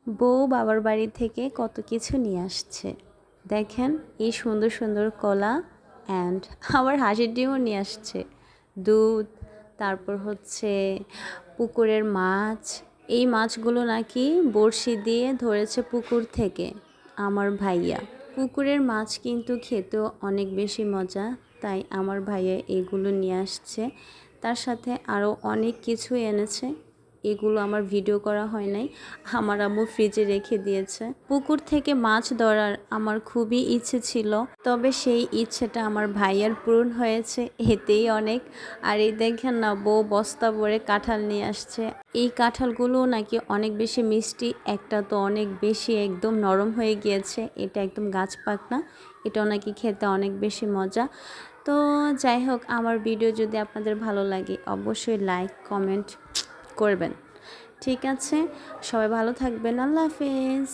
বউ বাবার বাড়ি থেকে কত কিছু নিয়ে আসছে। দেখেন এই সুন্দর সুন্দর কলা অ্যান্ড আমার হাঁসের ডিমও নিয়ে আসছে, দুধ, তারপর হচ্ছে পুকুরের মাছ। এই মাছগুলো নাকি বড়শি দিয়ে ধরেছে পুকুর থেকে আমার ভাইয়া। পুকুরের মাছ কিন্তু খেতেও অনেক বেশি মজা, তাই আমার ভাইয়া এগুলো নিয়ে আসছে। তার সাথে আরও অনেক কিছুই এনেছে, এগুলো আমার ভিডিও করা হয় নাই, আমার আম্মু ফ্রিজে রেখে দিয়েছে। পুকুর থেকে মাছ ধরার আমার খুবই ইচ্ছে ছিল, তবে সেই ইচ্ছেটা আমার ভাইয়ার পূরণ হয়েছে, এতেই অনেক। আর এই দেখেন না, বউ বস্তা ভরে কাঁঠাল নিয়ে আসছে। এই কাঁঠালগুলো নাকি অনেক বেশি মিষ্টি, একটা তো অনেক বেশি একদম নরম হয়ে গিয়েছে, এটা একদম গাছ পাকনা, এটাও নাকি খেতে অনেক বেশি মজা। তো যাই হোক, আমার ভিডিও যদি আপনাদের ভালো লাগে অবশ্যই লাইক কমেন্ট করবেন। ঠিক আছে, সবাই ভালো থাকবেন, আল্লাহ হাফেজ।